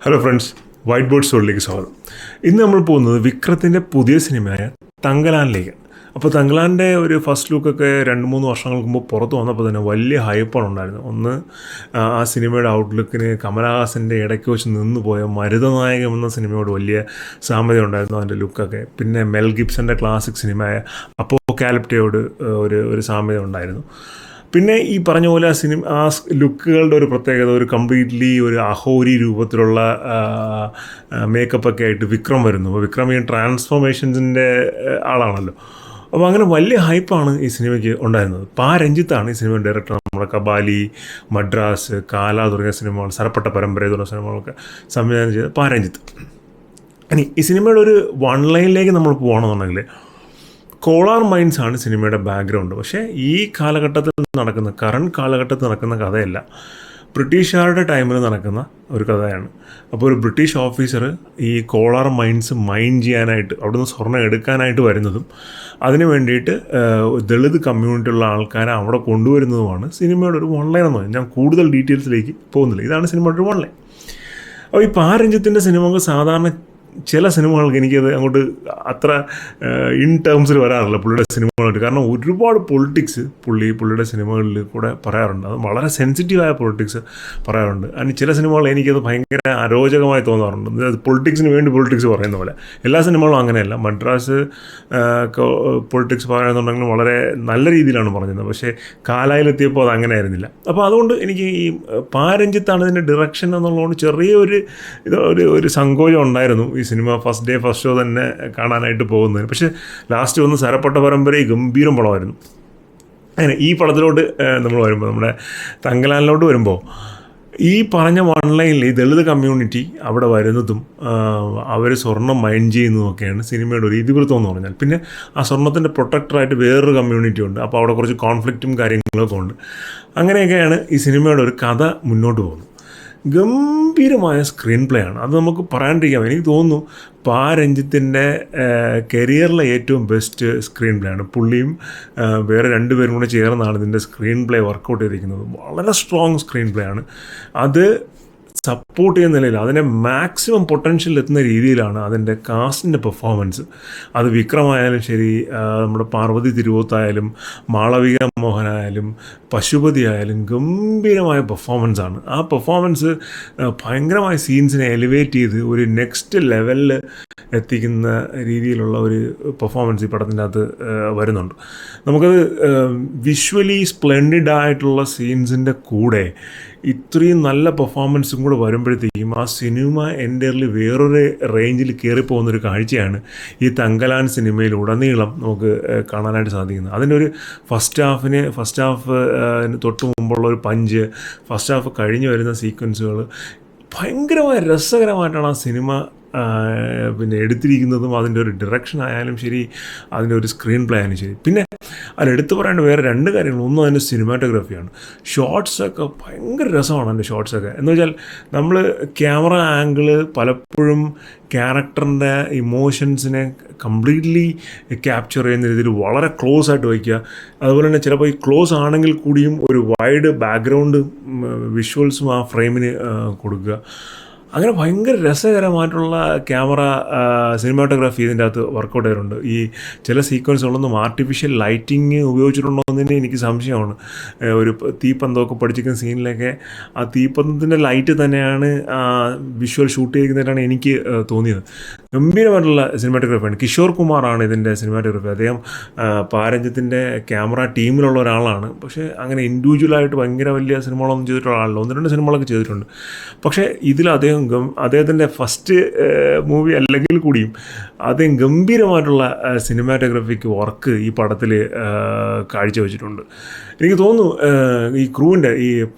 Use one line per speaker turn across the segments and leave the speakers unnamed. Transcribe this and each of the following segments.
Hello friends, white board സ്റ്റോറിലേക്ക് സ്വാഗതം. ഇന്ന് നമ്മൾ പോകുന്നത് വിക്രത്തിൻ്റെ പുതിയ സിനിമയായ തങ്കലാനിലേക്ക്. അപ്പോൾ തങ്കലാൻ്റെ ഒരു ഫസ്റ്റ് ലുക്കൊക്കെ 2-3 വർഷങ്ങൾക്ക് മുമ്പ് പുറത്ത് വന്നപ്പോൾ തന്നെ വലിയ ഹൈപ്പാണ് ഉണ്ടായിരുന്നത്. ഒന്ന്, ആ സിനിമയുടെ ഔട്ട്ലുക്കിന് കമലഹാസൻ്റെ ഇടയ്ക്ക് വെച്ച് നിന്നുപോയ മരുതനായകം എന്ന സിനിമയോട് വലിയ സാമ്യത ഉണ്ടായിരുന്നു അതിൻ്റെ ലുക്കൊക്കെ. പിന്നെ മെൽ ഗിബ്സൻ്റെ ക്ലാസിക് സിനിമയായ അപ്പോകാലിപ്റ്റോയോട് ഒരു സാമ്യത ഉണ്ടായിരുന്നു. പിന്നെ ഈ പറഞ്ഞ പോലെ ആ ലുക്കുകളുടെ ഒരു പ്രത്യേകത, ഒരു കംപ്ലീറ്റ്ലി ഒരു അഹോരി രൂപത്തിലുള്ള മേക്കപ്പൊക്കെ ആയിട്ട് വിക്രം വരുന്നു. അപ്പോൾ വിക്രം ഈ ട്രാൻസ്ഫോർമേഷൻസിൻ്റെ ആളാണല്ലോ. അപ്പോൾ അങ്ങനെ വലിയ ഹൈപ്പാണ് ഈ സിനിമയ്ക്ക് ഉണ്ടായിരുന്നത്. രഞ്ജിത്താണ് ഈ സിനിമ ഡയറക്ടർ. നമ്മുടെ കബാലി, മദ്രാസ്, കാല തുടങ്ങിയ സിനിമകൾ, സരപ്പെട്ട പരമ്പര തുടങ്ങിയ സിനിമകളൊക്കെ സംവിധാനം ചെയ്ത രഞ്ജിത്ത്. ഇനി ഈ സിനിമയുടെ ഒരു വൺ ലൈനിലേക്ക് നമ്മൾ പോകണമെന്നുണ്ടെങ്കിൽ, കോളാർ മൈൻസ് ആണ് സിനിമയുടെ ബാക്ക്ഗ്രൗണ്ട്. പക്ഷേ ഈ കറണ്ട് കാലഘട്ടത്തിൽ നടക്കുന്ന കഥയല്ല, ബ്രിട്ടീഷുകാരുടെ ടൈമിൽ നടക്കുന്ന ഒരു കഥയാണ്. അപ്പോൾ ഒരു ബ്രിട്ടീഷ് ഓഫീസർ ഈ കോളാർ മൈൻസ് മൈൻ ചെയ്യാനായിട്ട്, അവിടുന്ന് സ്വർണ്ണം എടുക്കാനായിട്ട് വരുന്നതും അതിന് വേണ്ടിയിട്ട് ദളിത് കമ്മ്യൂണിറ്റിയുള്ള ആൾക്കാരെ അവിടെ കൊണ്ടുവരുന്നതുമാണ് സിനിമയുടെ ഒരു വൺ ലൈൻ എന്ന് പറയുന്നത്. ഞാൻ കൂടുതൽ ഡീറ്റെയിൽസിലേക്ക് പോകുന്നില്ല. ഇതാണ് സിനിമയുടെ ഒരു വൺ ലൈൻ. അപ്പോൾ ഈ രഞ്ജിത്തിൻ്റെ സിനിമകൾ സാധാരണ ചില സിനിമകൾക്ക് എനിക്കത് അങ്ങോട്ട് അത്ര ഇൻ ടേംസിൽ വരാറില്ല പുള്ളിയുടെ സിനിമകളായിട്ട്. കാരണം ഒരുപാട് പൊളിറ്റിക്സ് പുള്ളിയുടെ സിനിമകളിൽ കൂടെ പറയാറുണ്ട്. അത് വളരെ സെൻസിറ്റീവായ പൊളിറ്റിക്സ് പറയാറുണ്ട്. അതിന് ചില സിനിമകൾ എനിക്കത് ഭയങ്കര അരോചകമായി തോന്നാറുണ്ട്. പൊളിറ്റിക്സിന് വേണ്ടി പൊളിറ്റിക്സ് പറയുന്ന പോലെ. എല്ലാ സിനിമകളും അങ്ങനെയല്ല. മദ്രാസ് പൊളിറ്റിക്സ് പറയുന്നുണ്ടെങ്കിലും വളരെ നല്ല രീതിയിലാണ് പറഞ്ഞത്. പക്ഷേ കാലായിലെത്തിയപ്പോൾ അത് അങ്ങനെ ആയിരുന്നില്ല. അപ്പോൾ അതുകൊണ്ട് എനിക്ക് ഈ രഞ്ജിത്താണ് ഇതിൻ്റെ ഡിറക്ഷൻ എന്നുള്ളതുകൊണ്ട് ചെറിയൊരു സങ്കോചം ഉണ്ടായിരുന്നു ഈ സിനിമ ഫസ്റ്റ് ഷോ തന്നെ കാണാനായിട്ട് പോകുന്നതിന്. പക്ഷേ ലാസ്റ്റ് വന്ന് സരപ്പെട്ട പരമ്പരയിൽ ഗംഭീരം പടമായിരുന്നു. അങ്ങനെ ഈ പടത്തിലോട്ട് നമ്മൾ വരുമ്പോൾ, നമ്മുടെ തങ്കലാനിലോട്ട് വരുമ്പോൾ, ഈ പറഞ്ഞ വൺ ലൈനിൽ ഈ ദളിത് കമ്മ്യൂണിറ്റി അവിടെ വരുന്നതും അവർ സ്വർണം മൈൻ ചെയ്യുന്നതൊക്കെയാണ് സിനിമയുടെ ഒരു ഇതിവൃത്തം എന്ന് പറഞ്ഞാൽ. പിന്നെ ആ സ്വർണത്തിൻ്റെ പ്രൊട്ടക്ടറായിട്ട് വേറൊരു കമ്മ്യൂണിറ്റി ഉണ്ട്. അപ്പോൾ അവിടെ കുറച്ച് കോൺഫ്ലിക്റ്റും കാര്യങ്ങളൊക്കെ ഉണ്ട്. അങ്ങനെയൊക്കെയാണ് ഈ സിനിമയുടെ ഒരു കഥ മുന്നോട്ട് പോകുന്നത്. ഗംഭീരമായ സ്ക്രീൻ പ്ലേ ആണ്. അത് നമുക്ക് പറയാണ്ടിരിക്കാം. എനിക്ക് തോന്നുന്നു രഞ്ജിത്തിൻ്റെ കരിയറിലെ ഏറ്റവും ബെസ്റ്റ് സ്ക്രീൻ പ്ലേ ആണ്. പുള്ളിയും വേറെ 2 പേരും കൂടെ ചേർന്നാണ് ഇതിൻ്റെ സ്ക്രീൻ പ്ലേ വർക്കൗട്ട് ചെയ്തിരിക്കുന്നത്. വളരെ സ്ട്രോങ് സ്ക്രീൻ പ്ലേ ആണ്. അത് സപ്പോർട്ട് ചെയ്യുന്ന നിലയിൽ, അതിനെ മാക്സിമം പൊട്ടൻഷ്യൽ എത്തുന്ന രീതിയിലാണ് അതിൻ്റെ കാസ്റ്റിൻ്റെ പെർഫോമൻസ്. അത് വിക്രമായാലും ശരി, നമ്മുടെ പാർവതി തിരുവോത്തായാലും, മാളവിക മോഹനായാലും, പശുപതി ആയാലും ഗംഭീരമായ പെർഫോമൻസാണ്. ആ പെർഫോമൻസ് ഭയങ്കരമായ സീൻസിനെ എലിവേറ്റ് ചെയ്ത് ഒരു നെക്സ്റ്റ് ലെവലിൽ എത്തിക്കുന്ന രീതിയിലുള്ള ഒരു പെർഫോമൻസ് ഈ പടത്തിൻ്റെ അകത്ത് വരുന്നുണ്ട്. നമുക്കത് വിഷ്വലി സ്പ്ലെൻഡിഡ് ആയിട്ടുള്ള സീൻസിൻ്റെ കൂടെ ഇത്രയും നല്ല പെർഫോമൻസും കൂടെ വരുമ്പോഴത്തേക്കും ആ സിനിമ എൻ്റയർലി വേറൊരു റേഞ്ചിൽ കയറിപ്പോകുന്നൊരു കാഴ്ചയാണ് ഈ തങ്കലാൻ സിനിമയിൽ ഉടനീളം നമുക്ക് കാണാനായിട്ട് സാധിക്കുന്നത്. അതിൻ്റെ ഒരു ഫസ്റ്റ് ഹാഫ് തൊട്ട് മുമ്പുള്ള ഒരു പഞ്ച്, ഫസ്റ്റ് ഹാഫ് കഴിഞ്ഞ് വരുന്ന സീക്വൻസുകൾ ഭയങ്കരമായ രസകരമായിട്ടാണ് ആ സിനിമ പിന്നെ എടുത്തിരിക്കുന്നതും. അതിൻ്റെ ഒരു ഡിറക്ഷൻ ആയാലും ശരി, അതിൻ്റെ ഒരു സ്ക്രീൻ പ്ലേ ആയാലും ശരി. പിന്നെ അതിലെടുത്ത് പറയേണ്ട വേറെ 2 കാര്യങ്ങൾ. ഒന്ന്, അതിൻ്റെ സിനിമാറ്റോഗ്രാഫിയാണ്. ഷോട്ട്സൊക്കെ ഭയങ്കര രസമാണ് അതിൻ്റെ ഷോട്ട്സൊക്കെ. എന്ന് വെച്ചാൽ നമ്മൾ ക്യാമറ ആംഗിള് പലപ്പോഴും ക്യാരക്ടറിൻ്റെ ഇമോഷൻസിനെ കംപ്ലീറ്റ്ലി ക്യാപ്ചർ ചെയ്യുന്ന രീതിയിൽ വളരെ ക്ലോസ് ആയിട്ട് വയ്ക്കുക. അതുപോലെ തന്നെ ചിലപ്പോൾ ഈ ക്ലോസ് ആണെങ്കിൽ കൂടിയും ഒരു വൈഡ് ബാക്ക്ഗ്രൗണ്ട് വിഷ്വൽസും ആ ഫ്രെയിമിന് കൊടുക്കുക. അങ്ങനെ ഭയങ്കര രസകരമായിട്ടുള്ള ക്യാമറ സിനിമാറ്റോഗ്രാഫി ഇതിൻ്റെ അകത്ത് വർക്കൗട്ട് ചെയ്തിട്ടുണ്ട്. ഈ ചില സീക്വൻസുകളൊന്നും ആർട്ടിഫിഷ്യൽ ലൈറ്റിങ് ഉപയോഗിച്ചിട്ടുണ്ടോ എന്നതിന് എനിക്ക് സംശയമാണ്. ഒരു തീപ്പന്തമൊക്കെ പഠിച്ചിരിക്കുന്ന സീനിലൊക്കെ ആ തീപ്പന്തത്തിൻ്റെ ലൈറ്റ് തന്നെയാണ് വിഷ്വൽ ഷൂട്ട് ചെയ്യുന്നതായിട്ടാണ് എനിക്ക് തോന്നിയത്. ഗംഭീരമായിട്ടുള്ള സിനിമാറ്റോഗ്രാഫിയാണ്. കിഷോർ കുമാറാണ് ഇതിൻ്റെ സിനിമാറ്റോഗ്രാഫി. അദ്ദേഹം രഞ്ജിത്തിൻ്റെ ക്യാമറ ടീമിലുള്ള ഒരാളാണ്. പക്ഷേ അങ്ങനെ ഇൻഡിവിജ്വലായിട്ട് ഭയങ്കര വലിയ സിനിമകളൊന്നും ചെയ്തിട്ടുള്ള ആളല്ല. 1-2 സിനിമകളൊക്കെ ചെയ്തിട്ടുണ്ട്. പക്ഷേ ഇതിൽ അദ്ദേഹത്തിൻ്റെ ഫസ്റ്റ് മൂവി അല്ലെങ്കിൽ കൂടിയും അദ്ദേഹം ഗംഭീരമായിട്ടുള്ള സിനിമാറ്റോഗ്രാഫിക്ക് വർക്ക് ഈ പടത്തിൽ കാഴ്ചവെച്ചിട്ടുണ്ട്. എനിക്ക് തോന്നുന്നു ഈ ക്രൂവിൻ്റെ, ഈ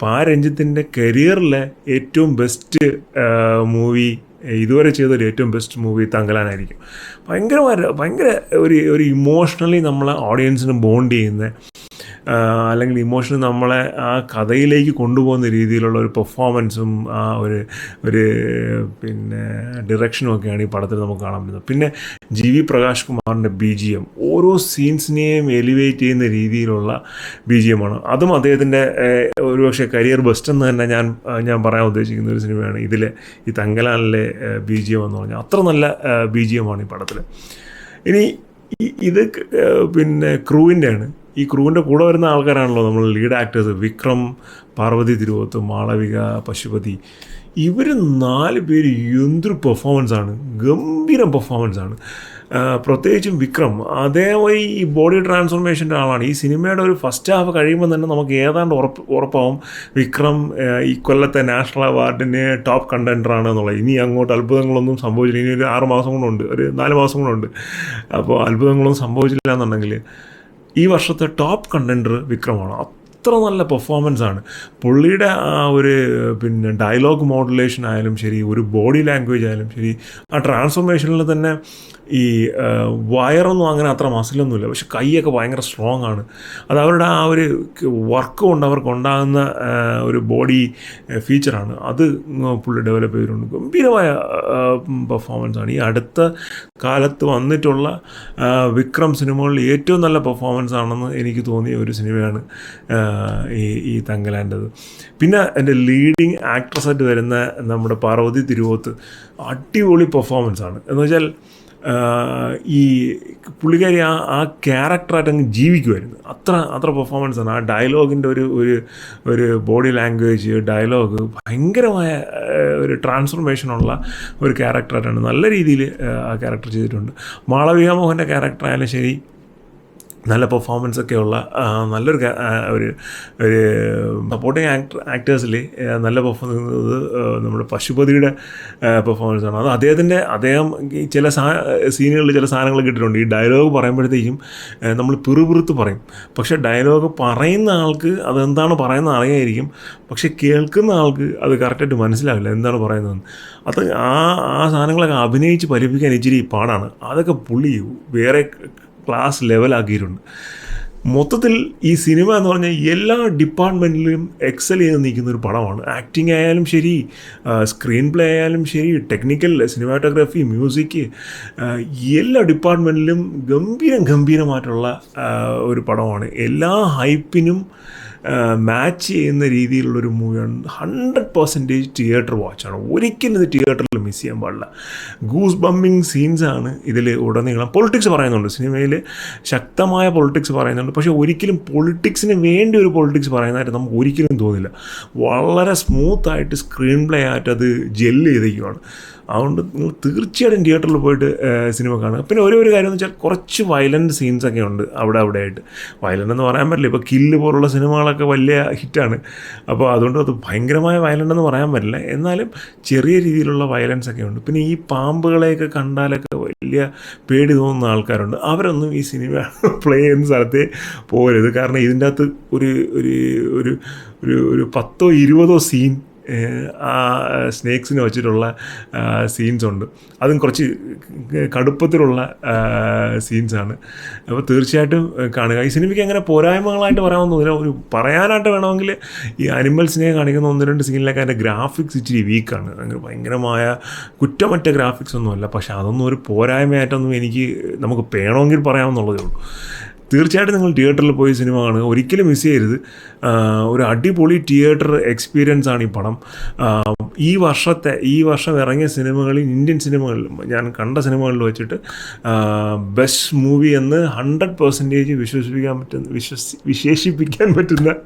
രഞ്ജിത്തിൻ്റെ കരിയറിലെ ഏറ്റവും ബെസ്റ്റ് മൂവി, ഇതുവരെ ചെയ്തൊരു ഏറ്റവും ബെസ്റ്റ് മൂവി തങ്കലാനായിരിക്കും. ഭയങ്കര ഒരു ഇമോഷണലി നമ്മളെ ഓഡിയൻസിന് ബോണ്ട് ചെയ്യുന്ന അല്ലെങ്കിൽ ഇമോഷണലി നമ്മളെ ആ കഥയിലേക്ക് കൊണ്ടുപോകുന്ന രീതിയിലുള്ള ഒരു പെർഫോമൻസും ആ ഒരു പിന്നെ ഡിറക്ഷനും ഒക്കെയാണ് ഈ പടത്തിൽ നമുക്ക് കാണാൻ പറ്റുന്നത്. പിന്നെ ജി.വി. പ്രകാശ് കുമാറിൻ്റെ BGM ഓരോ സീൻസിനെയും എലിവേറ്റ് ചെയ്യുന്ന രീതിയിലുള്ള BGM ആണ്. അതും അദ്ദേഹത്തിൻ്റെ ഒരുപക്ഷെ കരിയർ ബെസ്റ്റ് എന്ന് തന്നെ ഞാൻ പറയാൻ ഉദ്ദേശിക്കുന്ന ഒരു സിനിമയാണ് ഇതിലെ ഈ തങ്കലാനിലെ BGM എന്ന് പറഞ്ഞാൽ. അത്ര നല്ല BGM ആണ് ഈ പടത്തിൽ. ഇനി ഇത് പിന്നെ ക്രൂവിൻ്റെയാണ്. ഈ ക്രൂവിൻ്റെ കൂടെ വരുന്ന ആൾക്കാരാണല്ലോ നമ്മൾ ലീഡ് ആക്ടേഴ്സ്. വിക്രം, പാർവതി തിരുവോത്ത്, മാളവിക, പശുപതി, ഇവർ 4 പേര് എന്തൊരു പെർഫോമൻസാണ്, ഗംഭീരം പെർഫോമൻസാണ്. പ്രത്യേകിച്ചും വിക്രം അതേവഴി ഈ ബോഡി ട്രാൻസ്ഫോർമേഷൻ്റെ ആളാണ്. ഈ സിനിമയുടെ ഒരു ഫസ്റ്റ് ഹാഫ് കഴിയുമ്പോൾ തന്നെ നമുക്ക് ഏതാണ്ട് ഉറപ്പാവും വിക്രം ഈ കൊല്ലത്തെ നാഷണൽ അവാർഡിന് ടോപ്പ് കണ്ടൻഡറാണ് എന്നുള്ളത്. ഇനി അങ്ങോട്ട് അത്ഭുതങ്ങളൊന്നും സംഭവിച്ചില്ല. ഇനി ഒരു 6 മാസം കൊണ്ടുണ്ട്, ഒരു 4 മാസം കൊണ്ടുണ്ട്. അപ്പോൾ അത്ഭുതങ്ങളൊന്നും സംഭവിച്ചില്ല എന്നുണ്ടെങ്കിൽ ഈ വർഷത്തെ ടോപ്പ് കണ്ടൻഡർ വിക്രമാണ്. അത്ര നല്ല പെർഫോമൻസാണ് പുള്ളിയുടെ. ആ ഒരു പിന്നെ ഡയലോഗ് മോഡുലേഷൻ ആയാലും ശരി, ഒരു ബോഡി ലാംഗ്വേജ് ആയാലും ശരി, ആ ട്രാൻസ്ഫോർമേഷനിൽ തന്നെ ഈ വയറൊന്നും അങ്ങനെ അത്ര മസിലൊന്നുമില്ല, പക്ഷെ കൈയൊക്കെ ഭയങ്കര സ്ട്രോങ് ആണ്. അത് അവരുടെ ആ ഒരു വർക്ക് കൊണ്ട് അവർക്കുണ്ടാകുന്ന ഒരു ബോഡി ഫീച്ചറാണ്. അത് പുള്ളി ഡെവലപ്പ് ചെയ്തിട്ടുണ്ട്. ഗംഭീരമായ പെർഫോമൻസാണ്. ഈ അടുത്ത കാലത്ത് വന്നിട്ടുള്ള വിക്രം സിനിമകളിൽ ഏറ്റവും നല്ല പെർഫോമൻസ് ആണെന്ന് എനിക്ക് തോന്നിയ ഒരു സിനിമയാണ് ഈ തങ്കലാൻ്റെത്. പിന്നെ എൻ്റെ ലീഡിങ് ആക്ട്രസായിട്ട് വരുന്ന നമ്മുടെ പാർവതി തിരുവോത്ത് അടിപൊളി പെർഫോമൻസാണ്. എന്ന് വെച്ചാൽ ഈ പുള്ളിക്കാരി ആ ക്യാരക്ടറായിട്ട് അങ്ങ് ജീവിക്കുമായിരുന്നു. അത്ര പെർഫോമൻസാണ്. ആ ഡയലോഗിൻ്റെ ഒരു ബോഡി ലാംഗ്വേജ്, ഡയലോഗ് ഭയങ്കരമായ ഒരു ട്രാൻസ്ഫോർമേഷനുള്ള ഒരു ക്യാരക്ടറായിട്ടാണ് നല്ല രീതിയിൽ ആ ക്യാരക്ടർ ചെയ്തിട്ടുണ്ട്. മാളവിക മോഹൻ്റെ ക്യാരക്ടറായാലും ശരി, നല്ല പെർഫോമൻസൊക്കെയുള്ള നല്ലൊരു ഒരു സപ്പോർട്ടിങ് ആക്ടേഴ്സിൽ നല്ല പെർഫോമൻസ് നമ്മുടെ പശുപതിയുടെ പെർഫോമൻസാണ്. അത് അദ്ദേഹം ചില സീനുകളിൽ ചില സാധനങ്ങൾ കിട്ടിയിട്ടുണ്ട്. ഈ ഡയലോഗ് പറയുമ്പോഴത്തേക്കും നമ്മൾ പിറുപിറുത്ത് പറയും. പക്ഷേ ഡയലോഗ് പറയുന്ന ആൾക്ക് അതെന്താണ് പറയുന്നത് അറിയായിരിക്കും, പക്ഷെ കേൾക്കുന്ന ആൾക്ക് അത് കറക്റ്റായിട്ട് മനസ്സിലാവില്ല എന്താണ് പറയുന്നതെന്ന്. അത് ആ സാധനങ്ങളൊക്കെ അഭിനയിച്ച് ഫലിപ്പിക്കാൻ ഇച്ചിരി പാടാണ്. അതൊക്കെ പുള്ളി വേറെ ക്ലാസ് ലെവലാക്കിയിട്ടുണ്ട്. മൊത്തത്തിൽ ഈ സിനിമ എന്ന് പറഞ്ഞാൽ എല്ലാ ഡിപ്പാർട്ട്മെൻറ്റിലും എക്സൽ ചെയ്ത് നിൽക്കുന്ന ഒരു പടമാണ്. ആക്ടിങ് ആയാലും ശരി, സ്ക്രീൻ പ്ലേ ആയാലും ശരി, ടെക്നിക്കൽ, സിനിമാറ്റോഗ്രാഫി, മ്യൂസിക്, എല്ലാ ഡിപ്പാർട്ട്മെൻറ്റിലും ഗംഭീരമായിട്ടുള്ള ഒരു പടമാണ്. എല്ലാ ഹൈപ്പിനും മാച്ച് ചെയ്യുന്ന രീതിയിലുള്ളൊരു മൂവിയാണ്. 100% തിയേറ്റർ വാച്ചാണ്. ഒരിക്കലും ഇത് തിയേറ്ററിൽ മിസ് ചെയ്യാൻ പാടില്ല. ഗൂസ് ബമ്പിങ് സീൻസാണ് ഇതിൽ ഉടനീളം. പൊളിറ്റിക്സ് പറയുന്നുണ്ട് സിനിമയിൽ, ശക്തമായ പൊളിറ്റിക്സ് പറയുന്നുണ്ട്. പക്ഷേ ഒരിക്കലും പൊളിറ്റിക്സിന് വേണ്ടി ഒരു പൊളിറ്റിക്സ് പറയുന്നതായിട്ട് നമുക്ക് ഒരിക്കലും തോന്നില്ല. വളരെ സ്മൂത്തായിട്ട് സ്ക്രീൻ പ്ലേ ആയിട്ട് അത് ജെല്ല് ചെയ്തിരിക്കുകയാണ്. അതുകൊണ്ട് നിങ്ങൾ തീർച്ചയായിട്ടും തിയേറ്ററിൽ പോയിട്ട് സിനിമ കാണുക. പിന്നെ ഒരു കാര്യം എന്ന് വെച്ചാൽ കുറച്ച് വയലൻറ്റ് സീൻസൊക്കെ ഉണ്ട് അവിടെ ആയിട്ട്. വയലൻ്റ് എന്ന് പറയാൻ പറ്റില്ല. ഇപ്പോൾ കില്ല് പോലുള്ള സിനിമകളൊക്കെ വലിയ ഹിറ്റാണ്. അപ്പോൾ അതുകൊണ്ട് അത് ഭയങ്കരമായ വയലൻ്റ് എന്ന് പറയാൻ പറ്റില്ല. എന്നാലും ചെറിയ രീതിയിലുള്ള വയലൻസ് ഒക്കെ ഉണ്ട്. പിന്നെ ഈ പാമ്പുകളെയൊക്കെ കണ്ടാലൊക്കെ വലിയ പേടി തോന്നുന്ന ആൾക്കാരുണ്ട്. അവരൊന്നും ഈ സിനിമ പ്ലേ ചെയ്യുന്ന സ്ഥലത്തെ പോകരുത്. കാരണം ഇതിൻ്റെ അകത്ത് ഒരു 10-20 സീൻ ആ സ്നേക്സിനെ വെച്ചിട്ടുള്ള സീൻസ് ഉണ്ട്. അതും കുറച്ച് കടുപ്പത്തിലുള്ള സീൻസാണ്. അപ്പോൾ തീർച്ചയായിട്ടും കാണുക. ഈ സിനിമയ്ക്ക് അങ്ങനെ പോരായ്മകളായിട്ട് പറയാമെന്നില്ല. പറയാനായിട്ട് വേണമെങ്കിൽ ഈ അനിമൽസിനെ കാണിക്കുന്ന 1-2 സീനിലൊക്കെ അതിൻ്റെ ഗ്രാഫിക്സ് ഇച്ചിരി വീക്കാണ്. അങ്ങനെ ഭയങ്കരമായ കുറ്റമറ്റ ഗ്രാഫിക്സ് ഒന്നുമല്ല. പക്ഷേ അതൊന്നും ഒരു പോരായ്മയായിട്ടൊന്നും നമുക്ക് വേണമെങ്കിൽ പറയാമെന്നുള്ളതേ ഉള്ളൂ. തീർച്ചയായിട്ടും നിങ്ങൾ തിയേറ്ററിൽ പോയി സിനിമ കാണുക. ഒരിക്കലും മിസ് ചെയ്യരുത്. ഒരു അടിപൊളി തിയേറ്റർ എക്സ്പീരിയൻസ് ആണ് ഈ പടം. ഈ വർഷം ഇറങ്ങിയ സിനിമകളിൽ, ഇന്ത്യൻ സിനിമകളിൽ ഞാൻ കണ്ട സിനിമകളിൽ വെച്ചിട്ട് ബെസ്റ്റ് മൂവി എന്ന് 100% വിശേഷിപ്പിക്കാൻ പറ്റുന്ന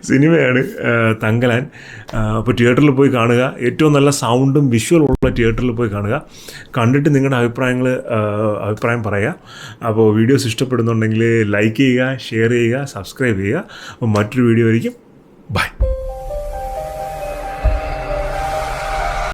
സിനിമയാണ് തങ്കലാൻ. അപ്പോൾ തിയേറ്ററിൽ പോയി കാണുക. ഏറ്റവും നല്ല സൗണ്ടും വിഷ്വലുള്ള തിയേറ്ററിൽ പോയി കാണുക. കണ്ടിട്ട് നിങ്ങളുടെ അഭിപ്രായം പറയുക. അപ്പോൾ വീഡിയോസ് ഇഷ്ടപ്പെടുന്നുണ്ടെങ്കിൽ ലൈക്ക് ചെയ്യുക, ഷെയർ ചെയ്യുക, സബ്സ്ക്രൈബ് ചെയ്യുക. അപ്പോൾ മറ്റൊരു വീഡിയോ ആയിരിക്കും. ബൈ.